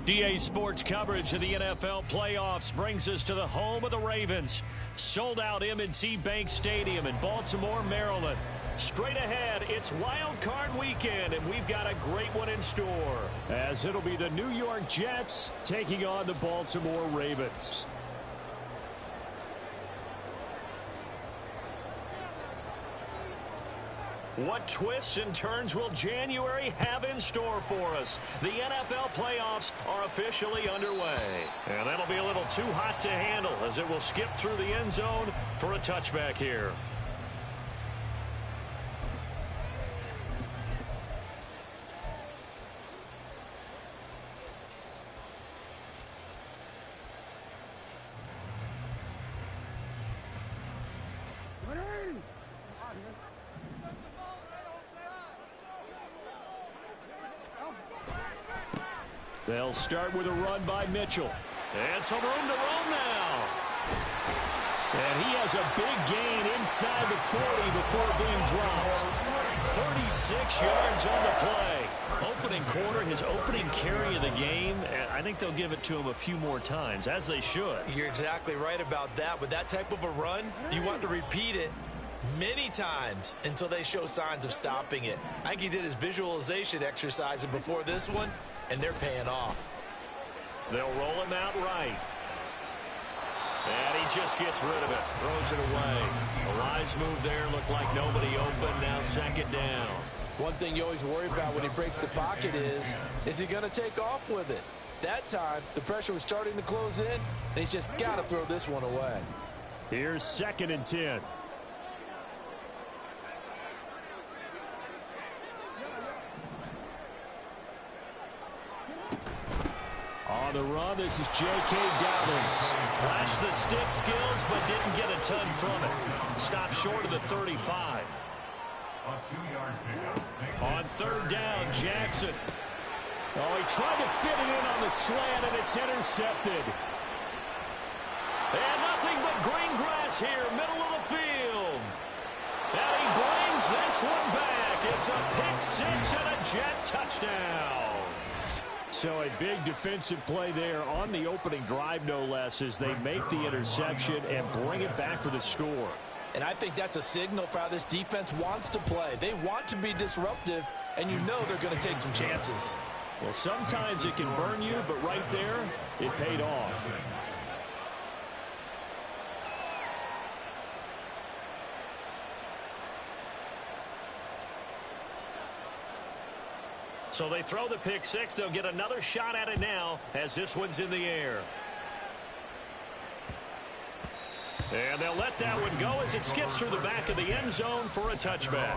DA Sports coverage of the NFL playoffs brings us to the home of the Ravens. Sold out M&T Bank Stadium in Baltimore, Maryland. Straight ahead, it's Wild Card Weekend, and we've got a great one in store, as it'll be the New York Jets taking on the Baltimore Ravens. What twists and turns will January have in store for us? The NFL playoffs are officially underway. And that'll be a little too hot to handle as it will skip through the end zone for a touchback here. They'll start with a run by Mitchell. And some room to roam now. And he has a big gain inside the 40 before being dropped. 36 yards on the play. Opening quarter, his opening carry of the game. And I think they'll give it to him a few more times, as they should. You're exactly right about that. With that type of a run, you want to repeat it many times until they show signs of stopping it. I think he did his visualization exercises before this one, and they're paying off. They'll roll him out right. And he just gets rid of it. Throws it away. A wise move there. Looked like nobody open. Now second down. One thing you always worry about when he breaks the pocket is he going to take off with it? That time, the pressure was starting to close in, and he's just got to throw this one away. Here's 2nd and 10. On the run, this is J.K. Dobbins. Flashed the stick skills, but didn't get a ton from it. Stopped short of the 35. On 3rd down, Jackson. Oh, he tried to fit it in on the slant, and it's intercepted. And nothing but green grass here, middle of the field. And he brings this one back. It's a pick six and a Jet touchdown. So a big defensive play there on the opening drive, no less, as they make the interception and bring it back for the score. And I think that's a signal for how this defense wants to play. They want to be disruptive, and you know they're going to take some chances. Well, sometimes it can burn you, but right there, it paid off. So they throw the pick six. They'll get another shot at it now as this one's in the air. And they'll let that one go as it skips through the back of the end zone for a touchback.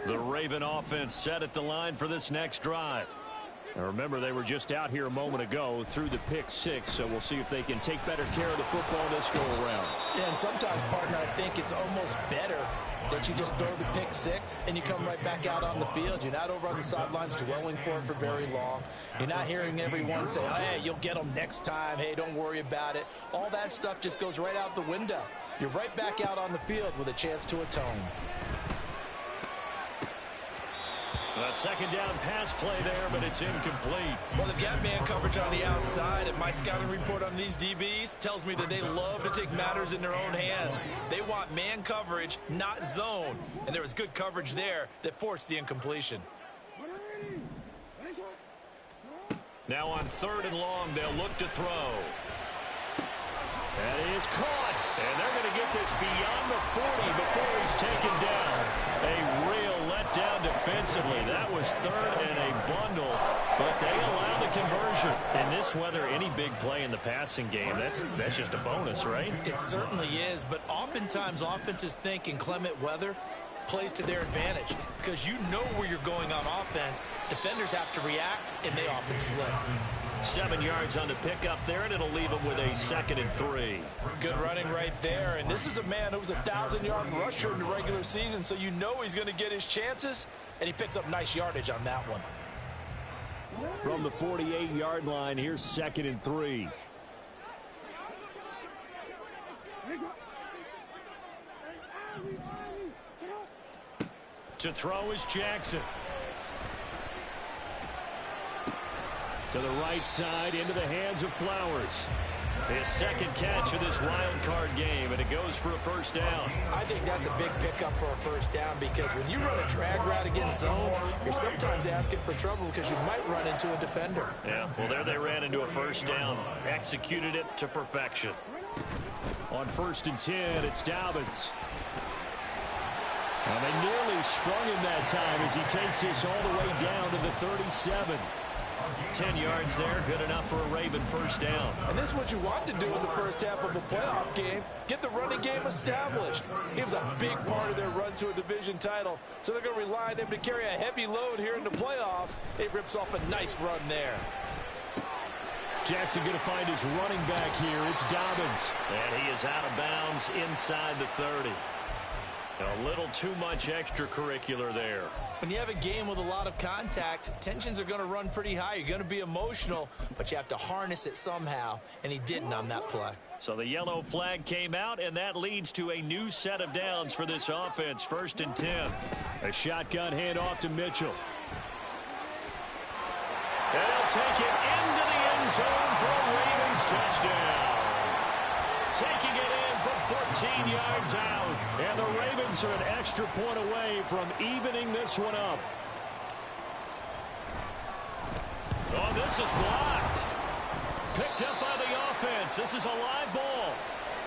The Raven offense set at the line for this next drive. Now remember, they were just out here a moment ago through the pick six, so we'll see if they can take better care of the football this go around. Yeah, and sometimes, partner, I think it's almost better that you just throw the pick six and you come right back out on the field. You're not over on the sidelines dwelling for it for very long. You're not hearing everyone say, oh, hey, you'll get them next time. Hey, don't worry about it. All that stuff just goes right out the window. You're right back out on the field with a chance to atone. A second down pass play there, but it's incomplete. Well, they've got man coverage on the outside, and my scouting report on these DBs tells me that they love to take matters in their own hands. They want man coverage, not zone. And there was good coverage there that forced the incompletion. Now on 3rd and long, they'll look to throw. That is caught. And they're going to get this beyond the 40 before he's taken down. A real letdown defensively. That was 3rd and a bundle, but they allow the conversion. In this weather, any big play in the passing game, that's just a bonus, right? It certainly is, but oftentimes offenses think in clement weather plays to their advantage because you know where you're going on offense. Defenders have to react, and they often slip. 7 yards on the pickup there, and it'll leave him with a 2nd and 3. Good running right there. And this is a man who was a 1,000-yard rusher in the regular season, so you know he's going to get his chances, and he picks up nice yardage on that one. From the 48-yard line, here's 2nd and 3. To throw is Jackson. To the right side, into the hands of Flowers. His second catch of this wild card game, and it goes for a first down. I think that's a big pickup for a first down because when you run a drag route against zone, you're sometimes asking for trouble because you might run into a defender. Yeah, well, there they ran into a first down. Executed it to perfection. On 1st and 10, it's Dobbins. And they nearly sprung him that time as he takes this all the way down to the 37. 10 yards there, good enough for a Raven first down. And this is what you want to do in the first half of a playoff game. Get the running game established. He was a big part of their run to a division title, so they're going to rely on him to carry a heavy load here in the playoffs. He rips off a nice run there. Jackson going to find his running back here. It's Dobbins. And he is out of bounds inside the 30. A little too much extracurricular there. When you have a game with a lot of contact, tensions are going to run pretty high. You're going to be emotional, but you have to harness it somehow, and he didn't on that play. So the yellow flag came out, and that leads to a new set of downs for this offense. 1st and 10. A shotgun handoff to Mitchell. And he'll take it into the end zone for a Ravens touchdown. Taking it in from 14 yards out. And the Ravens are an extra point away from evening this one up. Oh, this is blocked. Picked up by the offense. This is a live ball.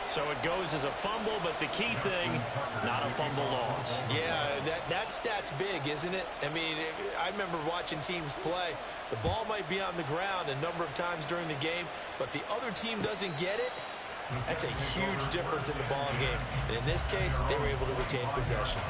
So it goes as a fumble, but the key thing, not a fumble loss. Yeah, that stat's big, isn't it? I mean, I remember watching teams play. The ball might be on the ground a number of times during the game, but the other team doesn't get it. That's a huge difference in the ball game. And in this case, they were able to retain possession.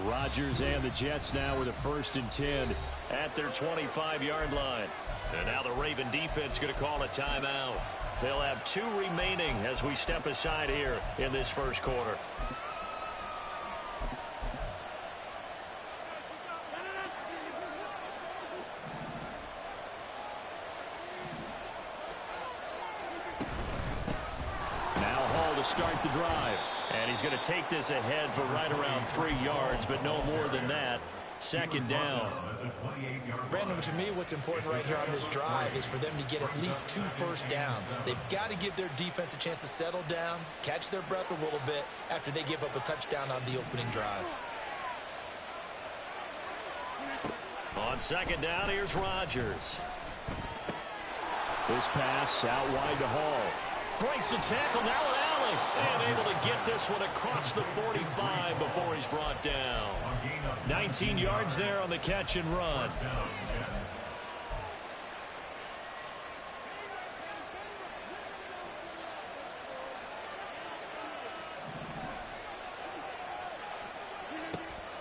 Rodgers and the Jets now with a 1st and 10 at their 25-yard line. And now the Raven defense going to call a timeout. They'll have 2 remaining as we step aside here in this first quarter. Now Hall to start the drive. And he's going to take this ahead for right around 3 yards, but no more than that. 2nd down. Brandon, to me, what's important right here on this drive is for them to get at least 2 first downs. They've got to give their defense a chance to settle down, catch their breath a little bit after they give up a touchdown on the opening drive. On 2nd down, here's Rodgers. This pass out wide to Hall. Breaks the tackle, now an alley. And able to get this one across the 45 before he's brought down. 19 yards there on the catch and run.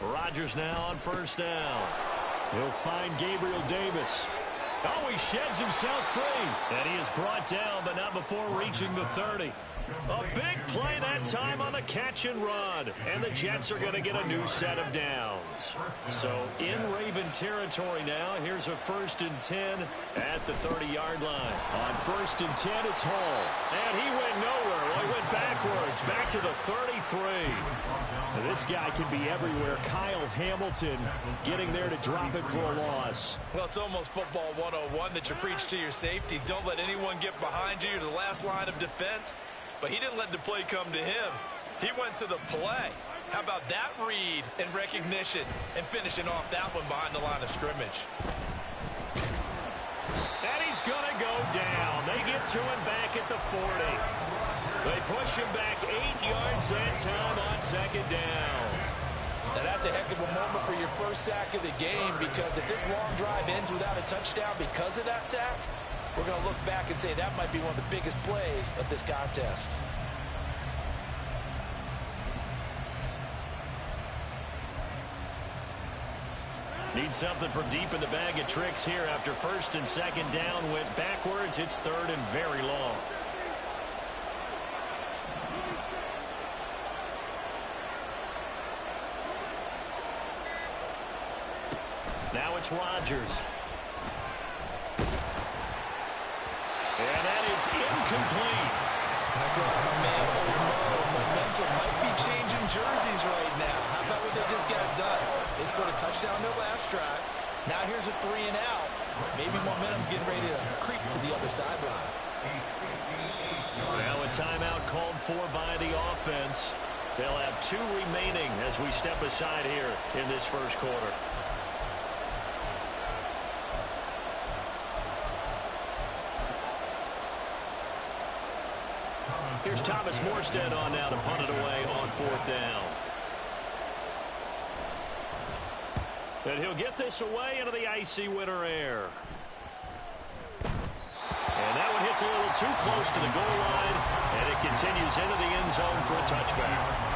Rodgers now on 1st down. He'll find Gabriel Davis. Oh, he sheds himself free. And he is brought down, but not before reaching the 30. A big play that time on the catch and run. And the Jets are going to get a new set of downs. So in Raven territory now, here's a 1st and 10 at the 30-yard line. On 1st and 10, it's Hall. And he went nowhere. Well, he went backwards, back to the 33. Now, this guy can be everywhere. Kyle Hamilton getting there to drop it for a loss. Well, it's almost football 101 that you preach to your safeties. Don't let anyone get behind you to the last line of defense. But he didn't let the play come to him. He went to the play. How about that read and recognition and finishing off that one behind the line of scrimmage? And he's going to go down. They get to him back at the 40. They push him back 8 yards that time on 2nd down. Now that's a heck of a moment for your first sack of the game, because if this long drive ends without a touchdown because of that sack, we're going to look back and say that might be one of the biggest plays of this contest. Need something from deep in the bag of tricks here after 1st and 2nd down went backwards. It's 3rd and very long. Now it's it's Rodgers. And that is incomplete. I feel like my man, momentum might be changing jerseys right now. How about what they just got done? They scored a touchdown their last drive. Now here's a 3 and out. Maybe momentum's getting ready to creep to the other sideline. Now a timeout called for by the offense. They'll have 2 remaining as we step aside here in this first quarter. Here's Thomas Morstead on now to punt it away on 4th down. And he'll get this away into the icy winter air. And that one hits a little too close to the goal line, and it continues into the end zone for a touchback.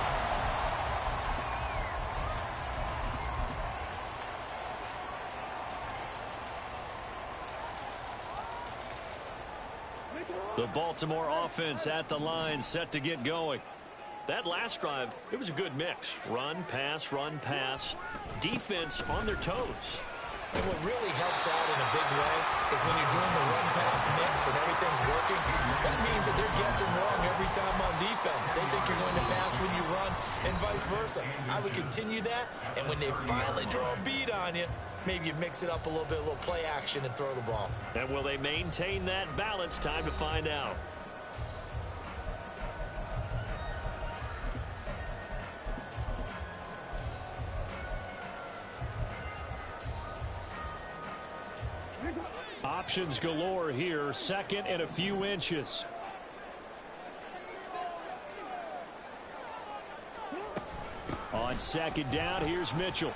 The Baltimore offense at the line, set to get going. That last drive, it was a good mix. Run, pass, defense on their toes. And what really helps out in a big way is when you're doing the run-pass mix and everything's working, that means that they're guessing wrong every time on defense. They think you're going to pass when you run and vice versa. I would continue that, and when they finally draw a beat on you, maybe you mix it up a little bit, a little play action, and throw the ball. And will they maintain that balance? Time to find out. Options galore here. 2nd and a few inches. On 2nd down, here's Mitchell.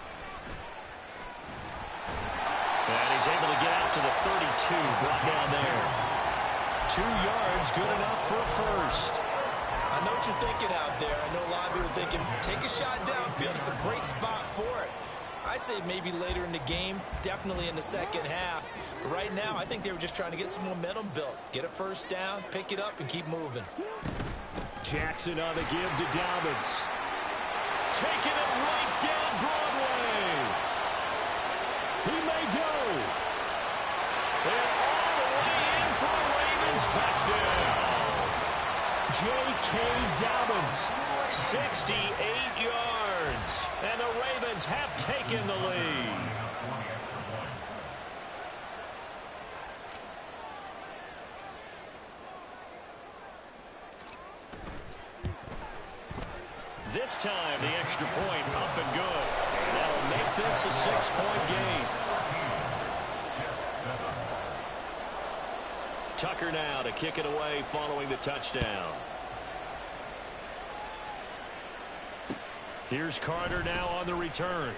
And he's able to get out to the 32, brought down there. 2 yards, good enough for a first. I know what you're thinking out there. I know a lot of people are thinking, take a shot downfield. It's a great spot for it. I'd say maybe later in the game, definitely in the second half. But right now, I think they were just trying to get some momentum built. Get a first down, pick it up, and keep moving. Jackson on the give to Dobbins. Taking it right down Broadway. He may go. They're all the way in for a Ravens touchdown. J.K. Dobbins, 68 yards. And the Ravens have taken the lead. This time, the extra point up and good. That'll make this a 6-point game. Tucker now to kick it away following the touchdown. Here's Carter now on the return.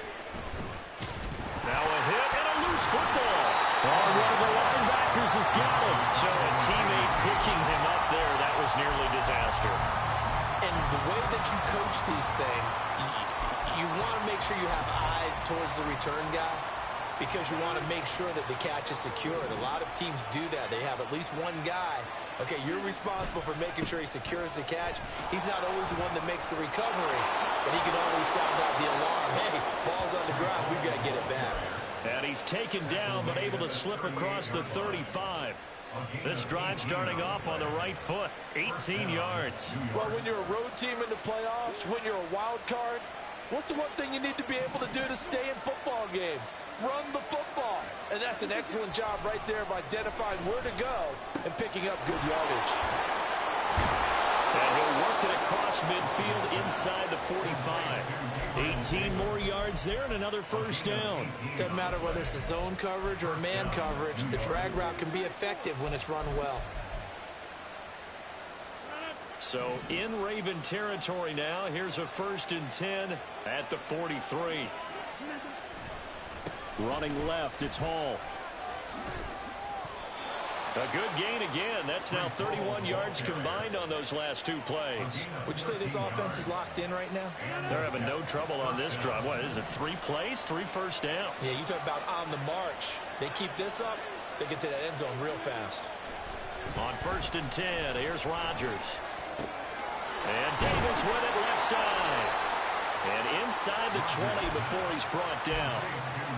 Now a hit and a loose football. Oh, one of the linebackers has got him. So a teammate picking him up there, that was nearly disaster. And the way that you coach these things, you want to make sure you have eyes towards the return guy because you want to make sure that the catch is secured. A lot of teams do that. They have at least one guy. Okay, you're responsible for making sure he secures the catch. He's not always the one that makes the recovery, but he can always sound out the alarm. Hey, ball's on the ground. We've got to get it back. And he's taken down but able to slip across the 35. This drive starting off on the right foot, 18 yards. Well, when you're a road team in the playoffs, when you're a wild card, what's the one thing you need to be able to do to stay in football games? Run the football. And that's an excellent job right there of identifying where to go and picking up good yardage. And he'll work it across midfield inside the 45. 18 more yards there and another first down. Doesn't matter whether it's a zone coverage or man coverage, the drag route can be effective when it's run well. So in Raven territory now, here's a 1st and 10 at the 43. Running left, it's Hall. A good gain again. That's now 31 yards combined on those last 2 plays. Would you say this offense is locked in right now? They're having no trouble on this drive. What is it, 3 plays, 3 first downs? Yeah, you talk about on the march. They keep this up, they get to that end zone real fast. On 1st and 10, here's Rodgers. And Davis with it left side. And inside the 20 before he's brought down.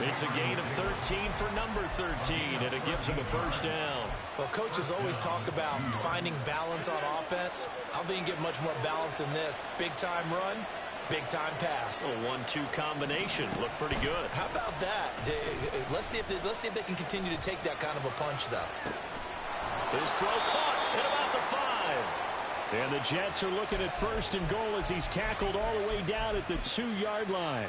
It's a gain of 13 for number 13, and it gives him a first down. Well, coaches always talk about finding balance on offense. I don't think you can get much more balance than this. Big-time run, big-time pass. A 1-2 combination. Looked pretty good. How about that? Let's see if they can continue to take that kind of a punch, though. His throw caught at about the 5. And the Jets are looking at first and goal as he's tackled all the way down at the 2-yard line.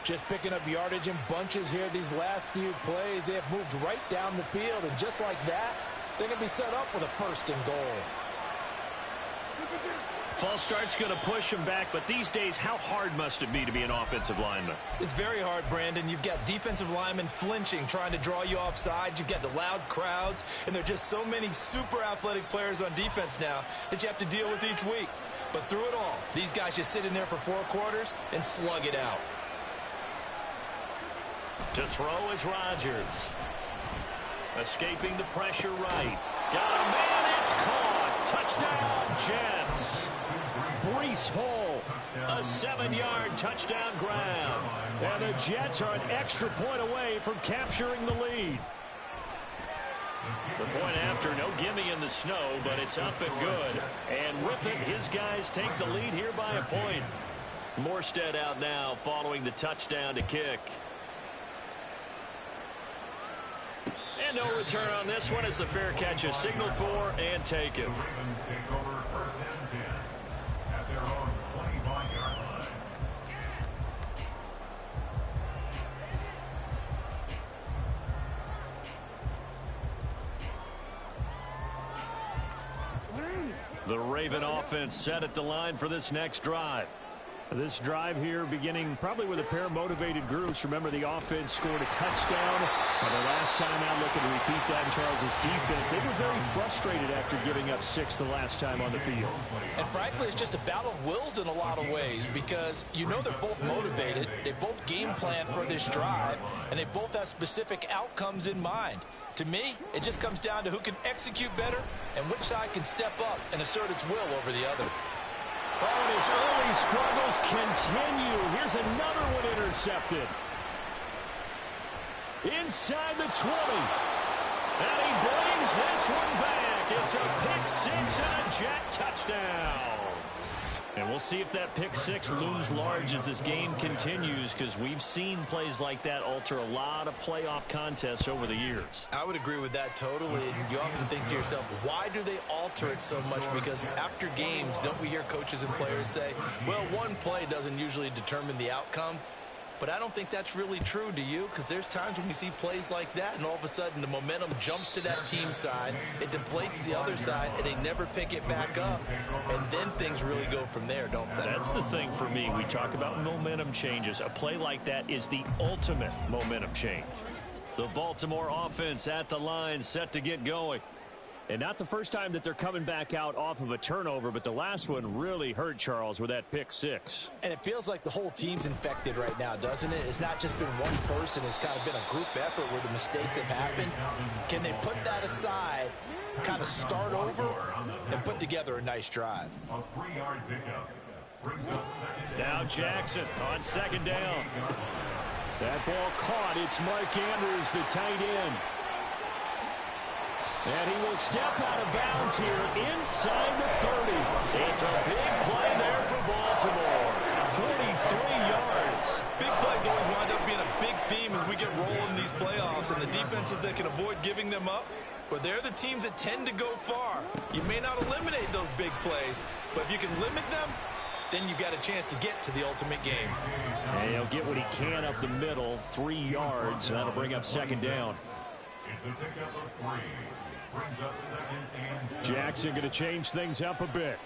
Just picking up yardage in bunches here these last few plays. They have moved right down the field, and just like that, they're going to be set up with a first and goal. False start's going to push him back, but these days, how hard must it be to be an offensive lineman? It's very hard, Brandon. You've got defensive linemen flinching, trying to draw you offside. You've got the loud crowds, and there are just so many super athletic players on defense now that you have to deal with each week. But through it all, these guys just sit in there for 4 quarters and slug it out. To throw is Rodgers. Escaping the pressure right. Got a man, it's caught. Touchdown, Jets. Breece Hall, a 7-yard touchdown grab. And the Jets are an extra point away from capturing the lead. The point after, no gimme in the snow, but it's up and good. And with it, his guys take the lead here by a point. Morstead out now following the touchdown to kick. And no return on this one as the fair catch is signaled for and taken. The Raven offense set at the line for this next drive. This drive here beginning probably with a pair of motivated groups. Remember, the offense scored a touchdown. And the last time out, looking to repeat that in Charles' defense. They were very frustrated after giving up 6 the last time on the field. And frankly, it's just a battle of wills in a lot of ways because you know they're both motivated. They both game plan for this drive, and they both have specific outcomes in mind. To me, it just comes down to who can execute better and which side can step up and assert its will over the other. Oh, and his early struggles continue. Here's another one intercepted. Inside the 20. And he brings this one back. It's a pick 6 and a Jet touchdown. And we'll see if that pick 6 looms large as this game continues, because we've seen plays like that alter a lot of playoff contests over the years. I would agree with that totally. And you often think to yourself, why do they alter it so much? Because after games, don't we hear coaches and players say, well, one play doesn't usually determine the outcome? But I don't think that's really true, do you? Because there's times when we see plays like that, and all of a sudden the momentum jumps to that team side, it deflates the other side, and they never pick it back up. And then things really go from there, don't they? That's the thing for me. We talk about momentum changes. A play like that is the ultimate momentum change. The Baltimore offense at the line, set to get going. And not the first time that they're coming back out off of a turnover, but the last one really hurt Charles with that pick 6. And it feels like the whole team's infected right now, doesn't it? It's not just been one person. It's kind of been a group effort where the mistakes have happened. Can they put that aside, kind of start over, and put together a nice drive? Now Jackson on 2nd down. That ball caught. It's Mark Andrews, the tight end. And he will step out of bounds here inside the 30. It's a big play there for Baltimore. 43 yards. Big plays always wind up being a big theme as we get rolling in these playoffs, and the defenses that can avoid giving them up, well, they're the teams that tend to go far. You may not eliminate those big plays, but if you can limit them, then you've got a chance to get to the ultimate game. And he'll get what he can up the middle, 3 yards, and that'll bring up 2nd down. It's a pickup of 3. Brings up 2nd and 7. Jackson going to change things up a bit.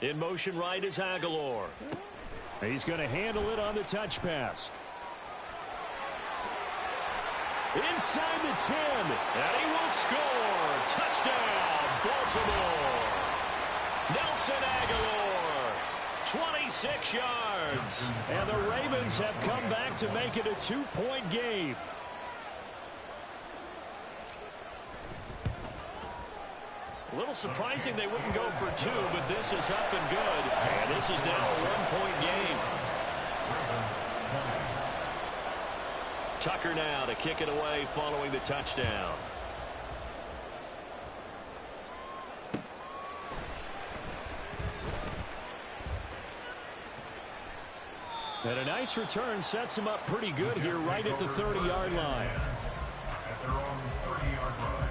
In motion right is Aguilar. He's going to handle it on the touch pass. Inside the 10, and he will score. Touchdown, Baltimore. Nelson Aguilar, 26 yards. And the Ravens have come back to make it a 2-point game. little surprising they wouldn't go for two, but this is up and good. And this is now a one-point game. Tucker now to kick it away following the touchdown. And a nice return sets him up pretty good here right at the 30-yard line. At their own 30-yard line.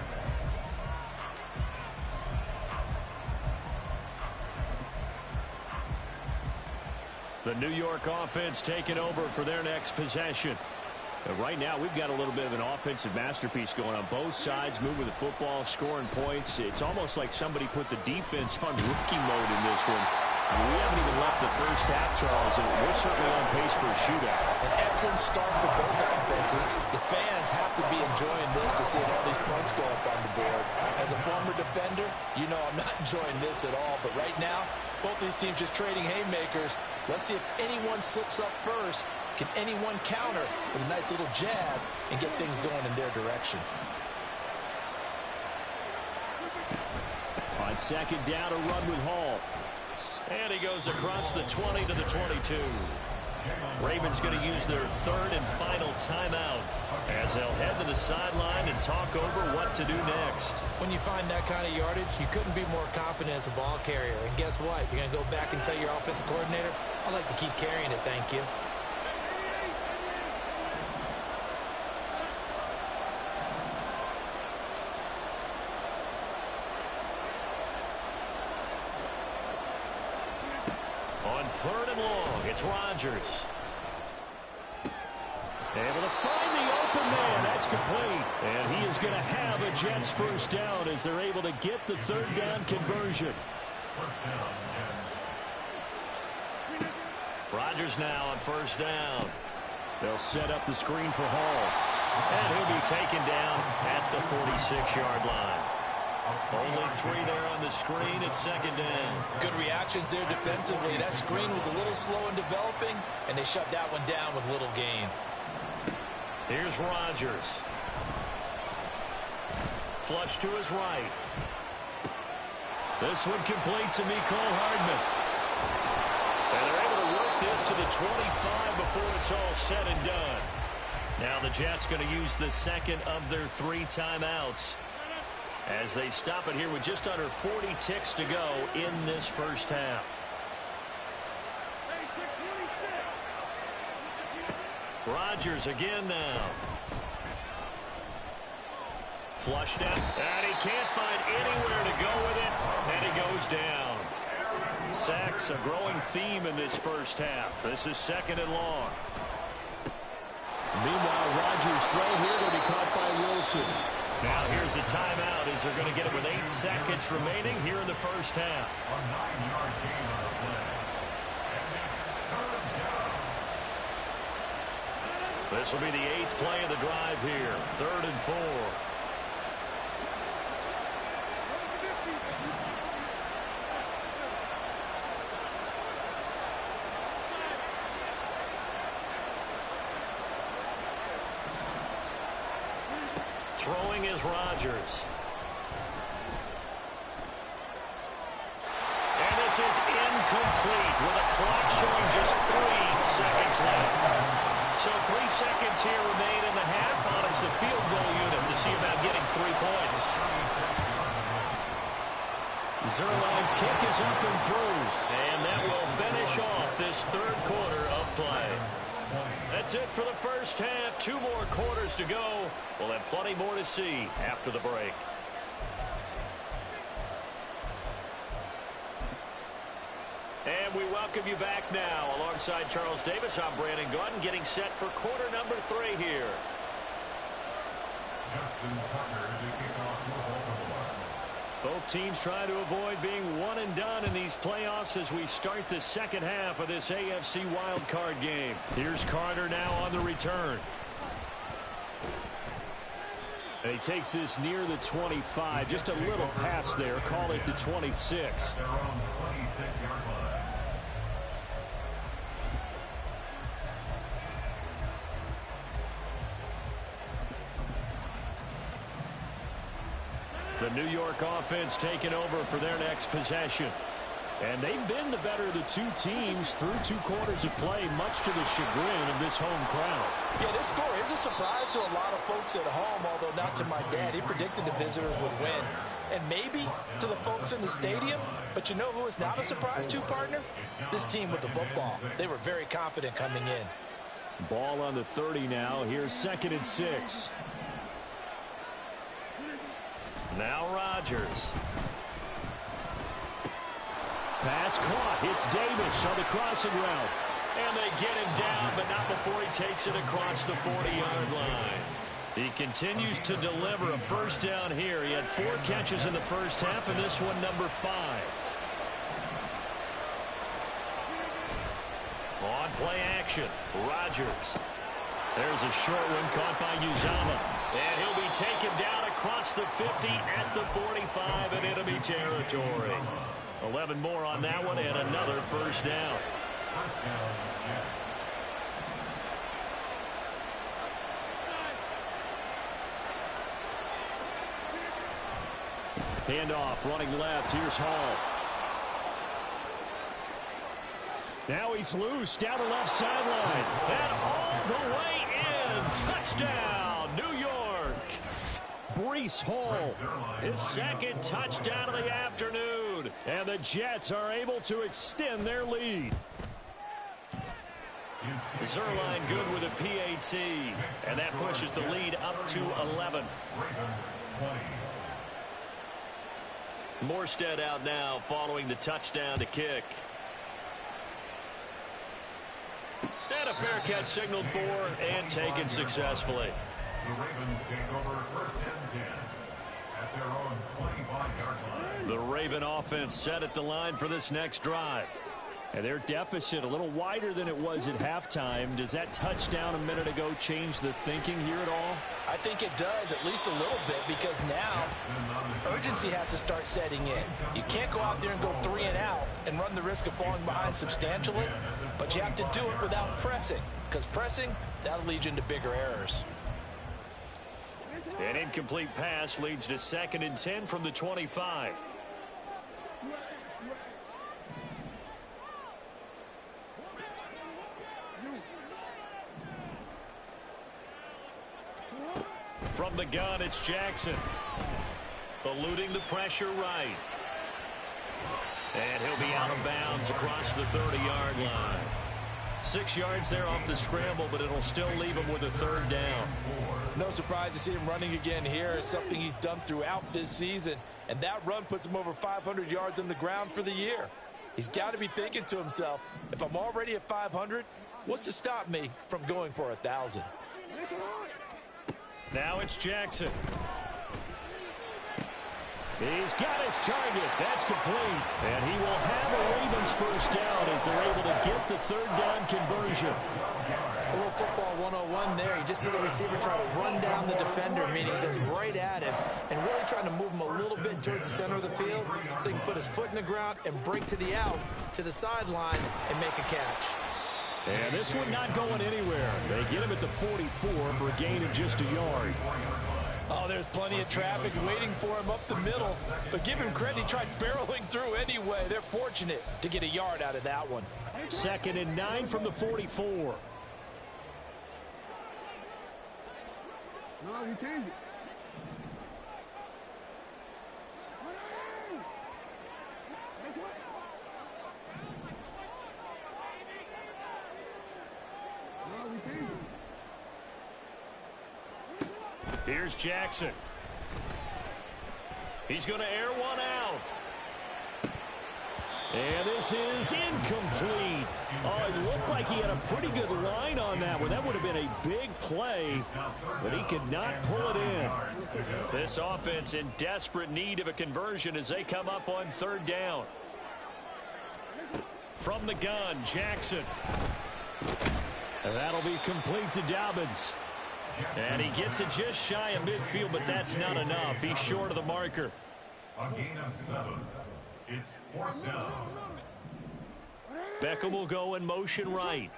The New York offense taking over for their next possession. Right now, we've got a little bit of an offensive masterpiece going on both sides, moving the football, scoring points. It's almost like somebody put the defense on rookie mode in this one. We haven't even left the first half, Charles, and we're certainly on pace for a shootout. An excellent start for both offenses. The fans have to be enjoying this to see all these points go up on the board. As a former defender, you know I'm not enjoying this at all. But right now, both these teams just trading haymakers. Let's see if anyone slips up first. Can anyone counter with a nice little jab and get things going in their direction? On second down, a run with Hall. And he goes across the 20 to the 22. Ravens going to use their third and final timeout as they'll head to the sideline and talk over what to do next. When you find that kind of yardage, you couldn't be more confident as a ball carrier. And guess what? You're going to go back and tell your offensive coordinator, I'd like to keep carrying it, thank you. Third and long, it's Rodgers. Able to find the open man. That's complete. And he is going to have a Jets first down as they're able to get the third down conversion. First down, Jets. Rodgers now on first down. They'll set up the screen for Hall. And he'll be taken down at the 46-yard line. Only three there on the screen at second down. Good reactions there defensively. That screen was a little slow in developing, and they shut that one down with little gain. Here's Rodgers. Flush to his right. This one complete to Mecole Hardman. And they're able to work this to the 25 before it's all said and done. Now the Jets going to use the second of their three timeouts as they stop it here with just under 40 ticks to go in this first half. Rodgers again now. Flushed out, and he can't find anywhere to go with it, and he goes down. Sacks, a growing theme in this first half. This is second and long. Meanwhile, Rodgers' throw here to be caught by Wilson. Now here's a timeout as they're going to get it with 8 seconds remaining here in the first half. A 9-yard gain on the play. And it's third down. This will be the 8th play of the drive here. 3rd and 4. Throwing is Rodgers. And this is incomplete with a clock showing just 3 seconds left. So 3 seconds here remain in the half. On it's the field goal unit to see about getting 3 points. Zuerlein's kick is up and through. And that will finish off this third quarter of play. That's it for the first half. 2 more quarters to go. We'll have plenty more to see after the break. And we welcome you back now. Alongside Charles Davis, I'm Brandon Gaudin, getting set for quarter number 3 here. Justin Tucker to kick off the ball. Both teams trying to avoid being one and done in these playoffs as we start the second half of this AFC wildcard game. Here's Carter now on the return. And he takes this near the 25. Just a little pass there. Call it the 26. Their own 26-yard line. The New York offense taking over for their next possession. And they've been the better of the two teams through 2 quarters of play, much to the chagrin of this home crowd. Yeah, this score is a surprise to a lot of folks at home, although not to my dad. He predicted the visitors would win. And maybe to the folks in the stadium. But you know who is not a surprise to, partner? This team with the football. They were very confident coming in. Ball on the 30 now. Here's 2nd and 6. Now Rodgers. Pass caught. It's Davis on the crossing route. And they get him down, but not before he takes it across the 40-yard line. He continues to deliver a first down here. He had 4 catches in the first half, and this one number 5. On play action, Rodgers. There's a short one caught by Uzomah. And he'll be taken down across the 50 at the 45 in enemy territory. 11 more on that one and another first down. Handoff running left. Here's Hall. Now he's loose down the left sideline. And all the way in. Touchdown, New York. Breece Hall, his 2nd touchdown of the afternoon. And the Jets are able to extend their lead. Zuerlein good with a PAT. And that pushes the lead up to 11. Morstead out now following the touchdown to kick. And a fair catch signaled for and taken successfully. The Ravens take over 1st and 10 at their own 25-yard line. The Raven offense set at the line for this next drive. And their deficit a little wider than it was at halftime. Does that touchdown a minute ago change the thinking here at all? I think it does, at least a little bit, because now urgency has to start setting in. You can't go out there and go 3 and out and run the risk of falling behind substantially, but you have to do it without pressing, because pressing, that'll lead you into bigger errors. An incomplete pass leads to 2nd and 10 from the 25. From the gun, it's Jackson. Eluding the pressure right. And he'll be out of bounds across the 30-yard line. 6 yards there off the scramble, but it'll still leave him with a 3rd down. No surprise to see him running again here. It's something he's done throughout this season. And that run puts him over 500 yards on the ground for the year. He's got to be thinking to himself, if I'm already at 500, what's to stop me from going for 1,000? Now it's Jackson. He's got his target. That's complete. And he will have a Ravens first down as they're able to get the 3rd down conversion. A little football 101 there. You just see the receiver try to run down the defender, meaning he goes right at him and really trying to move him a little bit towards the center of the field so he can put his foot in the ground and break to the out, to the sideline, and make a catch. And this one not going anywhere. They get him at the 44 for a gain of just a yard. Oh, there's plenty of traffic waiting for him up the middle. But give him credit, he tried barreling through anyway. They're fortunate to get a yard out of that one. 2nd and 9 from the 44. No, we changed it. No, we changed it. Here's Jackson. He's going to air one out. And this is incomplete. Oh, it looked like he had a pretty good line on that one. That would have been a big play, but he could not pull it in. This offense in desperate need of a conversion as they come up on 3rd down. From the gun, Jackson. And that'll be complete to Dobbins. And he gets it just shy of midfield, but that's not enough. He's short of the marker. A gain of 7. It's 4th down. Beckham will go in motion right.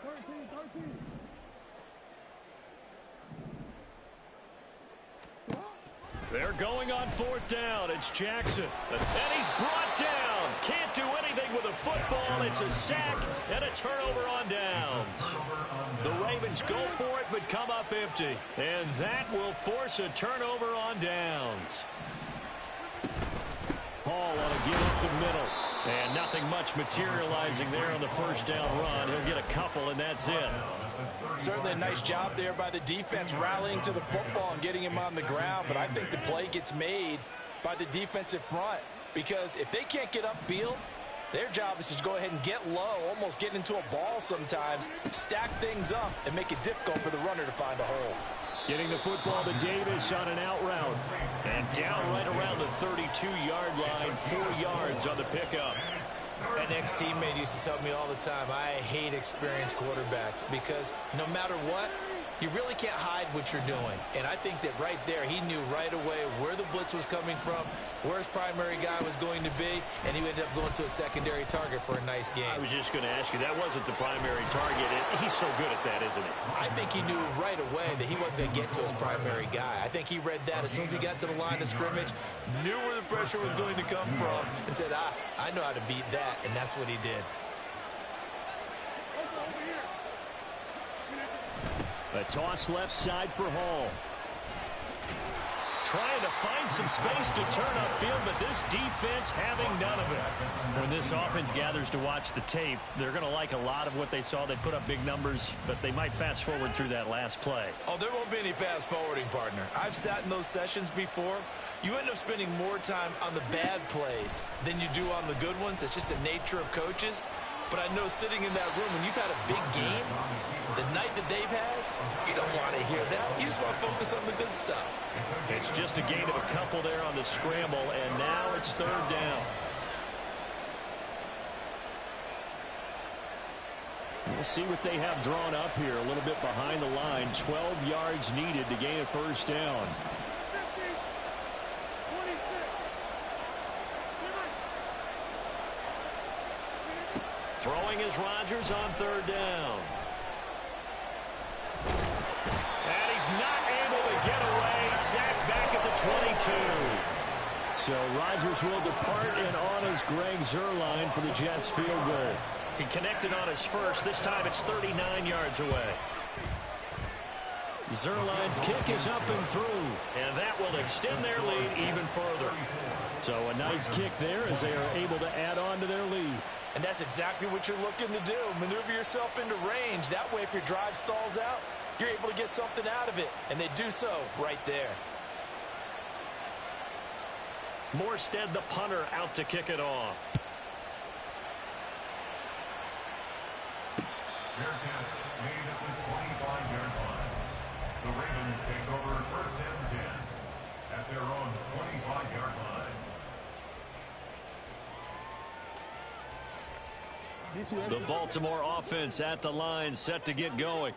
13. They're going on 4th down. It's Jackson. And he's brought down. Can't do anything with a football. It's a sack and a turnover on downs. The Ravens go for it but come up empty. And that will force a turnover on downs. Hall on a give up the middle. And nothing much materializing there on the 1st down run. He'll get a couple, and that's it. Certainly a nice job there by the defense rallying to the football and getting him on the ground. But I think the play gets made by the defensive front, because if they can't get upfield, their job is to go ahead and get low, almost get into a ball sometimes, stack things up, and make it difficult for the runner to find a hole. Getting the football to Davis on an out route. And down right around the 32-yard line, 4 yards on the pickup. An ex-teammate used to tell me all the time, I hate experienced quarterbacks because no matter what, you really can't hide what you're doing. And I think that right there, he knew right away where the blitz was coming from, where his primary guy was going to be, and he ended up going to a secondary target for a nice game. I was just going to ask you, that wasn't the primary target. He's so good at that, isn't he? I think he knew right away that he wasn't going to get to his primary guy. I think he read that as soon as he got to the line of scrimmage, knew where the pressure was going to come from, and said, I know how to beat that, and that's what he did. A toss left side for Hall. Trying to find some space to turn upfield, but this defense having none of it. When this offense gathers to watch the tape, they're going to like a lot of what they saw. They put up big numbers, but they might fast forward through that last play. Oh, there won't be any fast forwarding, partner. I've sat in those sessions before. You end up spending more time on the bad plays than you do on the good ones. It's just the nature of coaches. But I know sitting in that room, when you've had a big game, the night that they've had, you don't want to hear that. You just want to focus on the good stuff. It's just a gain of a couple there on the scramble, and now it's 3rd down. We'll see what they have drawn up here. A little bit behind the line. 12 yards needed to gain a 1st down. Throwing is Rodgers on 3rd down. And he's not able to get away. Sacked back at the 22. So Rodgers will depart, and on is Greg Zuerlein for the Jets field goal. He connected on his first. This time it's 39 yards away. Zuerlein's kick is up and through, and that will extend their lead even further. So a nice kick there as they are able to add on to their lead. And that's exactly what you're looking to do. Maneuver yourself into range. That way, if your drive stalls out, you're able to get something out of it. And they do so right there. Morstead, the punter, out to kick it off. Fair catch made at the 25-yard line. The Ravens take over 1st and 10 at their own 25-yard line. The Baltimore offense at the line, set to get going.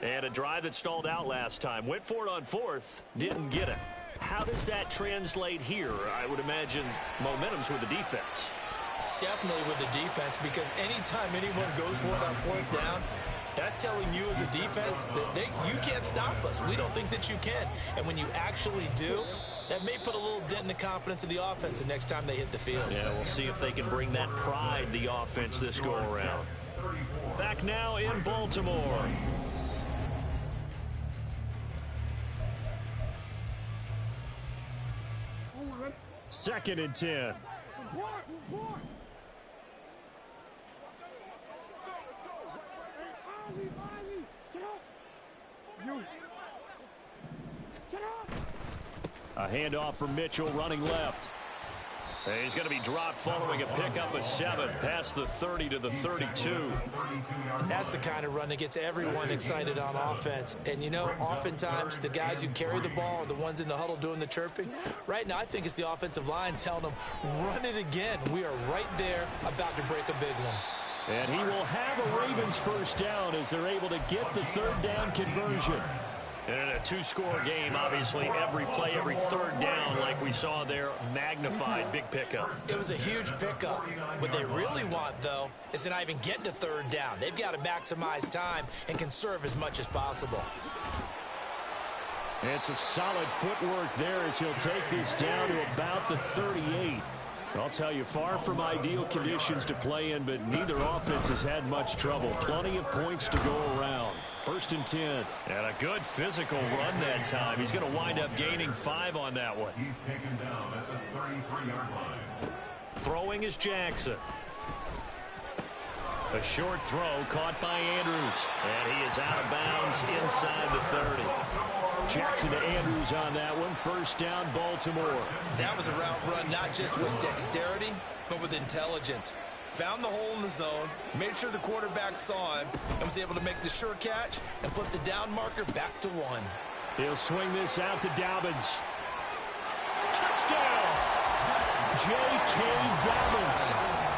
And a drive that stalled out last time. Went for it on 4th, didn't get it. How does that translate here? I would imagine momentum's with the defense. Definitely with the defense, because anytime anyone goes for it on 4th down, that's telling you as a defense that you can't stop us. We don't think that you can. And when you actually do, that may put a little dent in the confidence of the offense the next time they hit the field. Yeah, we'll see if they can bring that pride, the offense, this go-around. Back now in Baltimore. Second and 10. A handoff from Mitchell running left. And he's going to be dropped following a pickup of 7 past the 30 to the 32. That's the kind of run that gets everyone excited on offense. And, you know, oftentimes the guys who carry the ball are the ones in the huddle doing the chirping. Right now, I think it's the offensive line telling them, run it again. We are right there about to break a big one. And he will have a Ravens 1st down as they're able to get the 3rd down conversion. And in a 2-score game, obviously, every play, every 3rd down, like we saw there, magnified, big pickup. It was a huge pickup. What they really want, though, is to not even get to 3rd down. They've got to maximize time and conserve as much as possible. And some solid footwork there as he'll take this down to about the 38. I'll tell you, far from ideal conditions to play in, but neither offense has had much trouble. Plenty of points to go around. 1st and 10. And a good physical run that time. He's going to wind up gaining 5 on that one. He's taken down at the 33-yard line. Throwing is Jackson. A short throw caught by Andrews. And he is out of bounds inside the 30. Jackson to Andrews on that one. 1st down, Baltimore. That was a route run not just with dexterity, but with intelligence. Found the hole in the zone, made sure the quarterback saw him, and was able to make the sure catch and flip the down marker back to 1. He'll swing this out to Dobbins. Touchdown! J.K. Dobbins.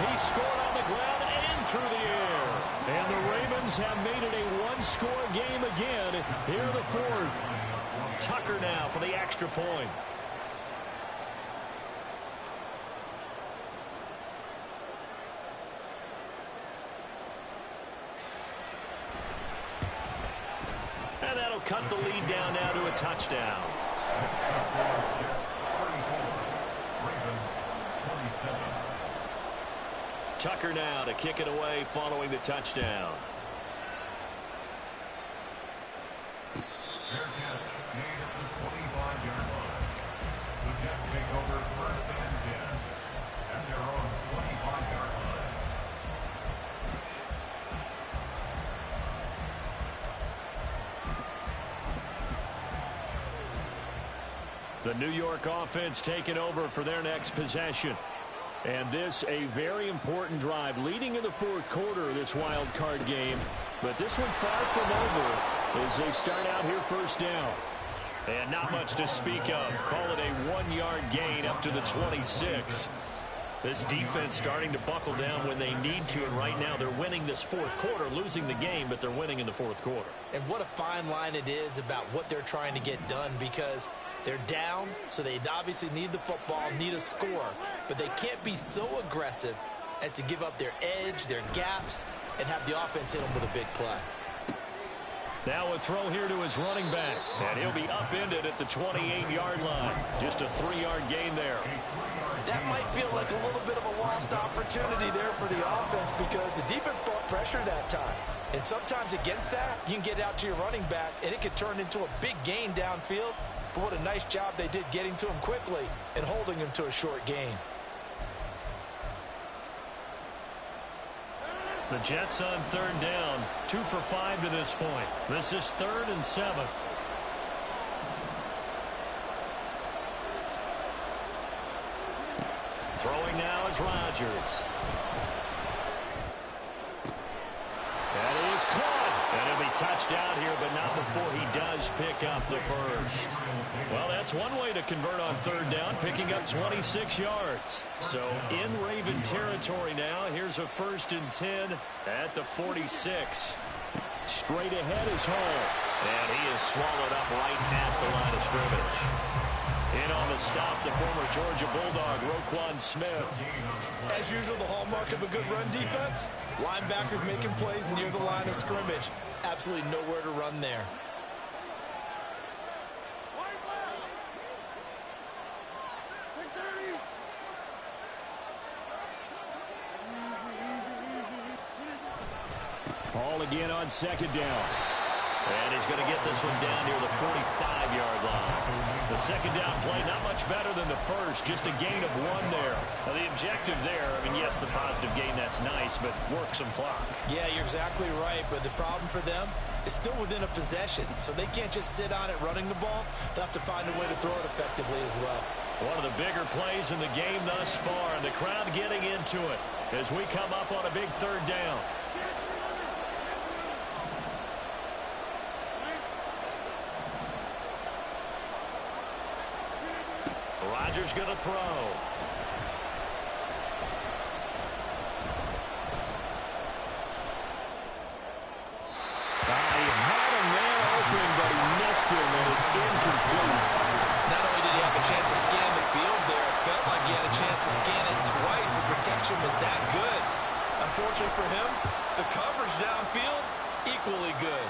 He scored on the ground and through the air. And the Ravens have made it a one-score game again here in the 4th. Tucker now for the extra point. And that'll cut the lead down now to a touchdown. Tucker now to kick it away following the touchdown. Fair catch made at the 25-yard line. The Jets take over 1st and 10 at their own 25-yard line. The New York offense taking over for their next possession. And this a very important drive leading in the 4th quarter of this wild card game. But this one far from over as they start out here 1st down. And not much to speak of. Call it a 1-yard gain up to the 26. This defense starting to buckle down when they need to, and right now they're winning this 4th quarter, losing the game, but they're winning in the 4th quarter. And what a fine line it is about what they're trying to get done, because they're down, so they obviously need the football, need a score, but they can't be so aggressive as to give up their edge, their gaps, and have the offense hit them with a big play. Now a throw here to his running back, and he'll be upended at the 28-yard line. Just a 3-yard gain there. That might feel like a little bit of a lost opportunity there for the offense, because the defense brought pressure that time. And sometimes against that, you can get out to your running back, and it could turn into a big gain downfield. But what a nice job they did getting to him quickly and holding him to a short gain. The Jets on 3rd down, 2 for 5 to this point. This is 3rd and 7. Throwing now is Rodgers. That is caught. And he'll be touched out here, but not before he does pick up the 1st. Well, that's one way to convert on 3rd down, picking up 26 yards. So in Raven territory now, here's a 1st and 10 at the 46. Straight ahead is Hall. And he is swallowed up right at the line of scrimmage. In on the stop, the former Georgia Bulldog, Roquan Smith. As usual, the hallmark of a good run defense, linebackers making plays near the line of scrimmage. Absolutely nowhere to run there. Hall again on 2nd down. And he's going to get this one down near the 45-yard line. The 2nd down play, not much better than the 1st, just a gain of 1 there. Now, the objective there, I mean, yes, the positive gain, that's nice, but work some clock. Yeah, you're exactly right, but the problem for them is still within a possession, so they can't just sit on it running the ball. They'll have to find a way to throw it effectively as well. One of the bigger plays in the game thus far, and the crowd getting into it as we come up on a big 3rd down. Rodgers going to throw. He had a man open, but he missed him, and it's incomplete. Not only did he have a chance to scan the field there, it felt like he had a chance to scan it twice. The protection was that good. Unfortunately for him, the coverage downfield, equally good.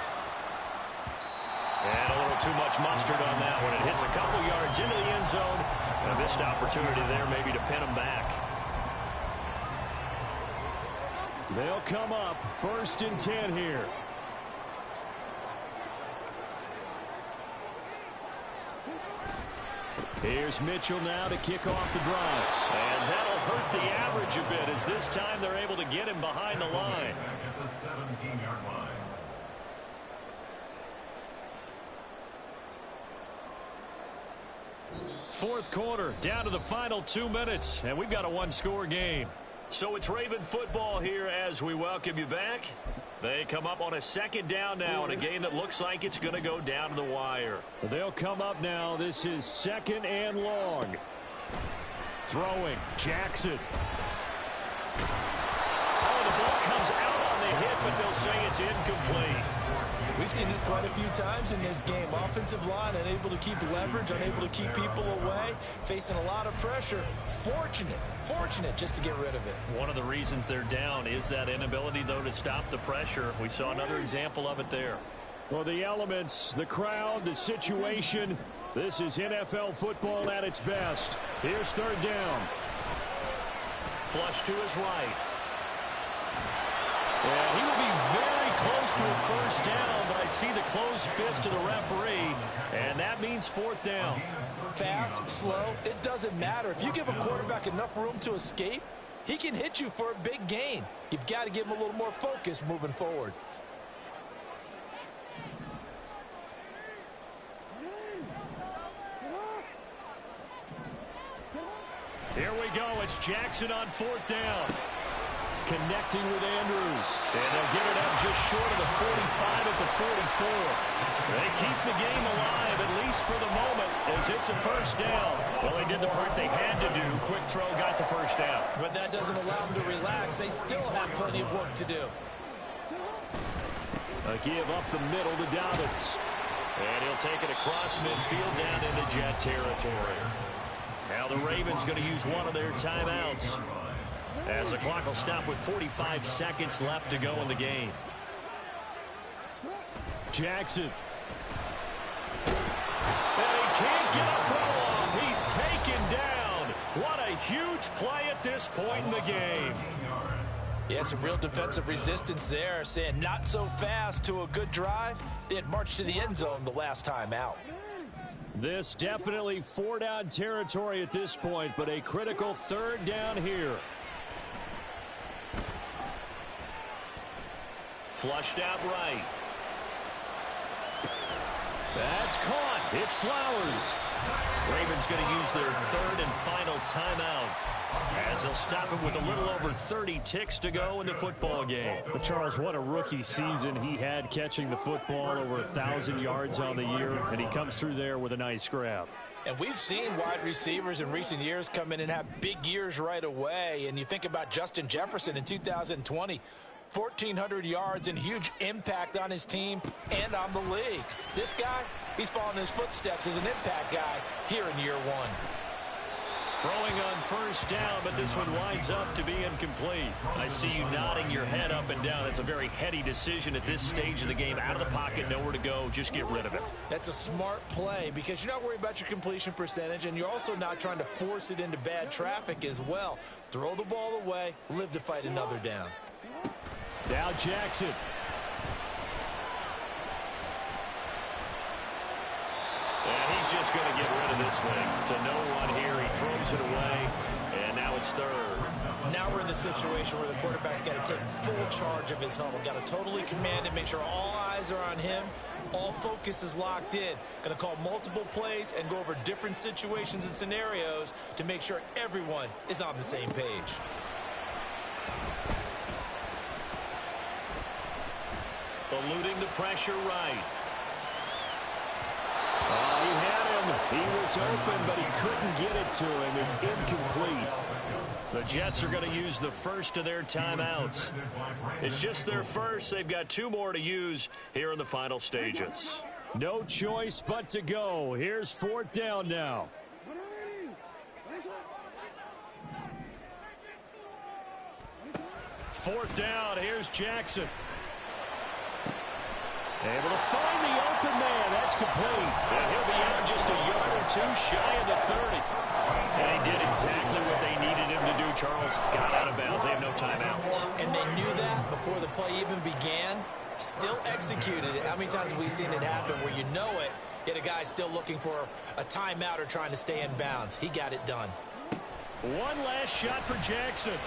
And a little little too much mustard on that one. It hits a couple yards into the end zone. A missed opportunity there maybe to pin him back. They'll come up 1st and 10 here. Here's Mitchell now to kick off the drive. And that'll hurt the average a bit as this time they're able to get him behind the line. At the 17-yard line. Fourth quarter, down to the final 2 minutes, and we've got a one-score game. So it's Raven football here as we welcome you back. They come up on a 2nd down now in a game that looks like it's going to go down to the wire. They'll come up now. This is 2nd and long. Throwing, Jackson. Oh, the ball comes out on the hit, but they'll say it's incomplete. We've seen this quite a few times in this game. Offensive line unable to keep leverage, unable to keep people away, facing a lot of pressure. Fortunate just to get rid of it. One of the reasons they're down is that inability, though, to stop the pressure. We saw another example of it there. Well, the elements, the crowd, the situation. This is NFL football at its best. Here's 3rd down. Flush to his right. Yeah, he will be very Close to a 1st down, but I see the closed fist of the referee, and that means 4th down. Fast, slow, it doesn't matter. If you give a quarterback enough room to escape, he can hit you for a big gain. You've got to give him a little more focus moving forward. Here we go. It's Jackson on 4th down. Connecting with Andrews. And they'll get it up just short of the 45 at the 44. They keep the game alive, at least for the moment, as it's a 1st down. Well, they did the part they had to do. Quick throw got the 1st down. But that doesn't allow them to relax. They still have plenty of work to do. A give up the middle to Dobbins. And he'll take it across midfield down into Jet territory. Now the Ravens going to use one of their timeouts, as the clock will stop with 45 seconds left to go in the game. Jackson. And he can't get a throw off. He's taken down. What a huge play at this point in the game. Yeah, some real defensive resistance there, saying not so fast to a good drive. They had marched to the end zone the last time out. This definitely 4-down territory at this point, but a critical 3rd down here. Flushed out right. That's caught. It's Flowers. Ravens going to use their 3rd and final timeout, as they'll stop him with a little over 30 ticks to go in the football game. But Charles, what a rookie season he had, catching the football, over 1,000 yards on the year, and he comes through there with a nice grab. And we've seen wide receivers in recent years come in and have big years right away. And you think about Justin Jefferson in 2020, 1,400 yards and huge impact on his team and on the league. This guy, he's following his footsteps as an impact guy here in year 1. Throwing on 1st down, but this one winds up to be incomplete. I see you nodding your head up and down. It's a very heady decision at this stage of the game. Out of the pocket, nowhere to go. Just get rid of it. That's a smart play because you're not worried about your completion percentage, and you're also not trying to force it into bad traffic as well. Throw the ball away, live to fight another down. Now Jackson. And he's just going to get rid of this thing. To no one here. He throws it away, and now it's 3rd. Now we're in the situation where the quarterback's got to take full charge of his huddle. Got to totally command it, make sure all eyes are on him. All focus is locked in. Going to call multiple plays and go over different situations and scenarios to make sure everyone is on the same page. Eluding the pressure right. He had him. He was open, but he couldn't get it to him. It's incomplete. The Jets are going to use the 1st of their timeouts. It's just their 1st. They've got 2 more to use here in the final stages. No choice but to go. Here's 4th down now. Fourth down. Here's Jackson. Able to find the open man. That's That's complete. And he'll be out just a yard or two shy of the 30. And he did exactly what they needed him to do, Charles. Got out of bounds. They have no timeouts. And they knew that before the play even began. Still executed it. How many times have we seen it happen where you know it, yet a guy's still looking for a timeout or trying to stay in bounds? He got it done. One last shot for Jackson.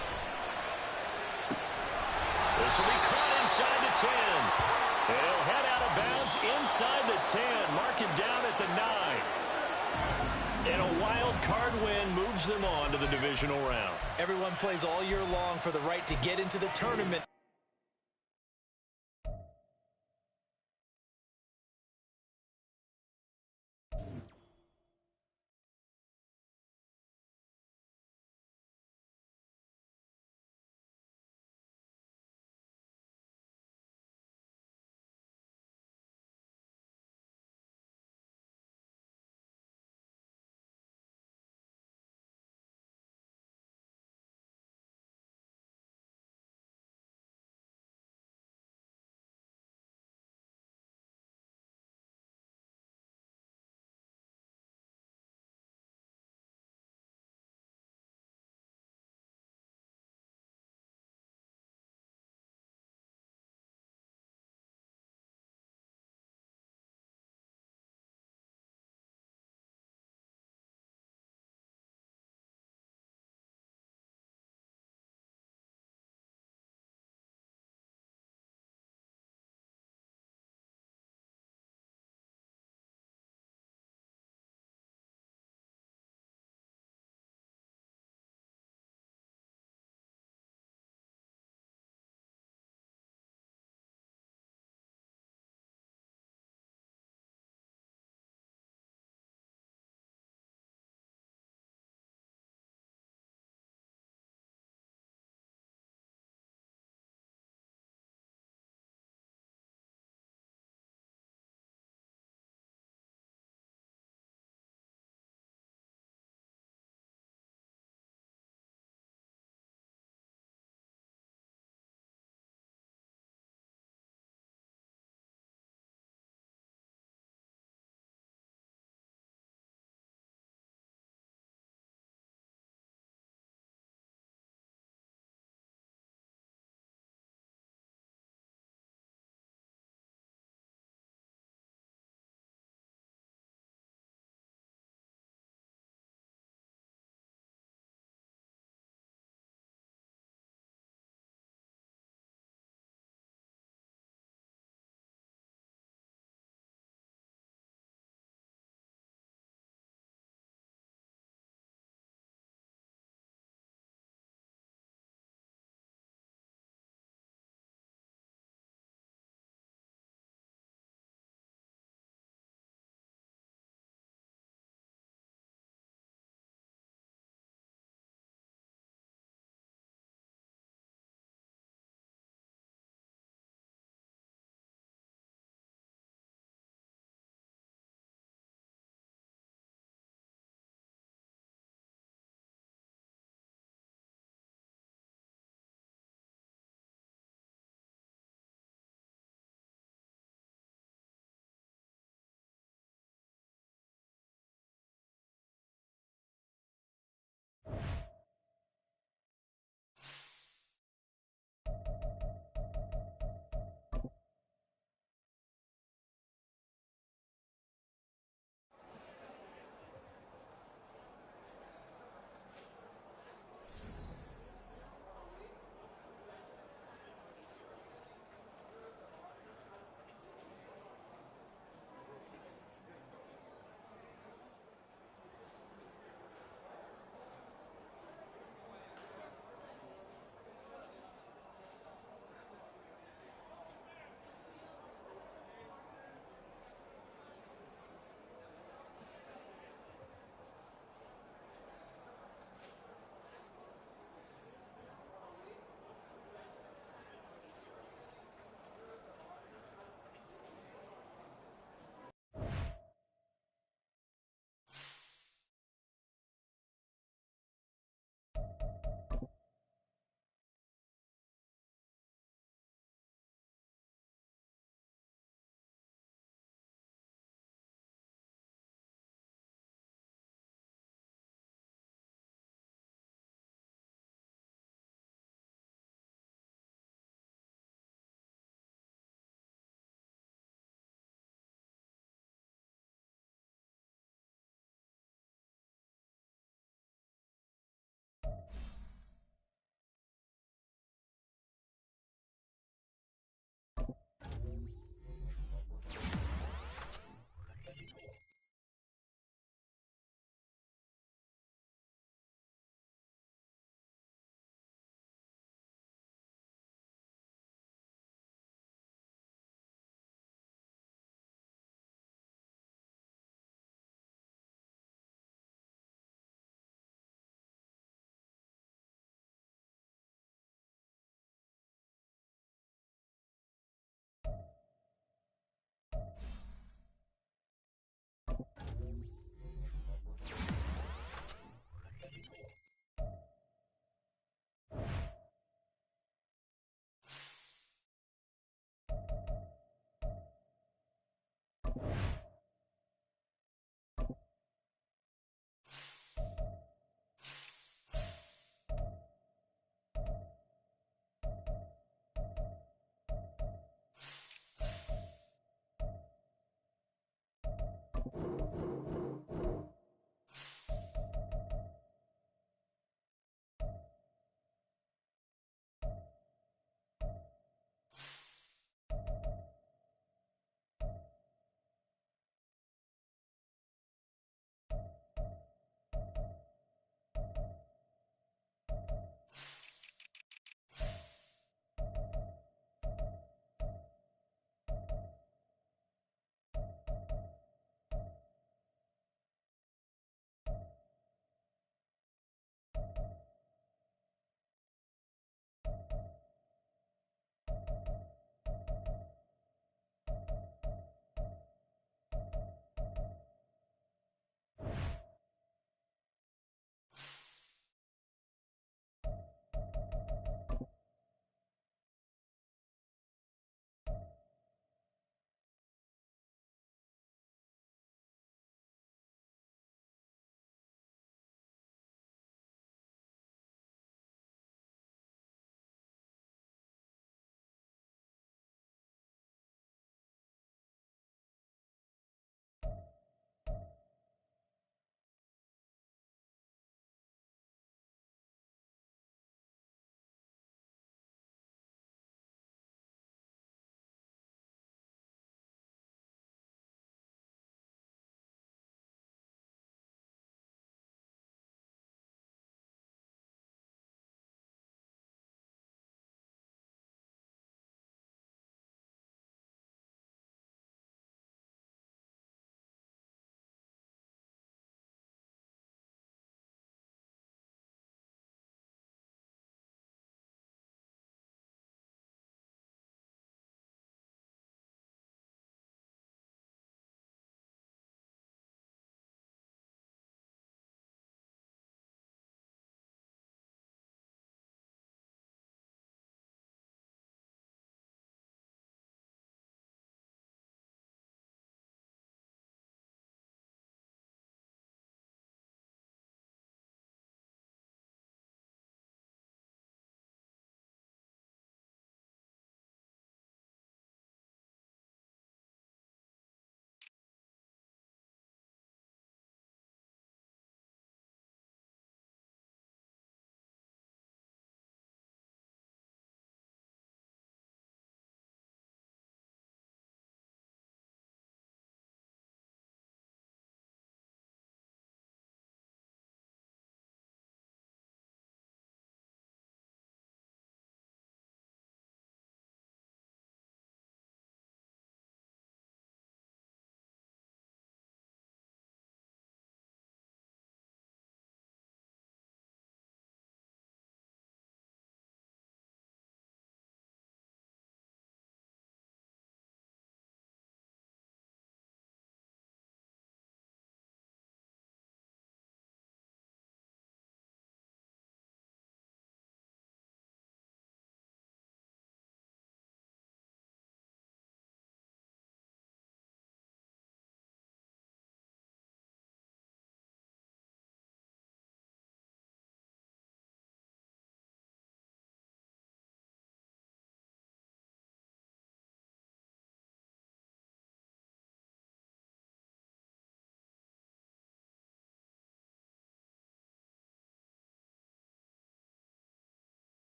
This will be caught inside the 10. And he'll head out of bounds inside the 10. Mark him down at the 9. And a wild card win moves them on to the divisional round. Everyone plays all year long for the right to get into the tournament.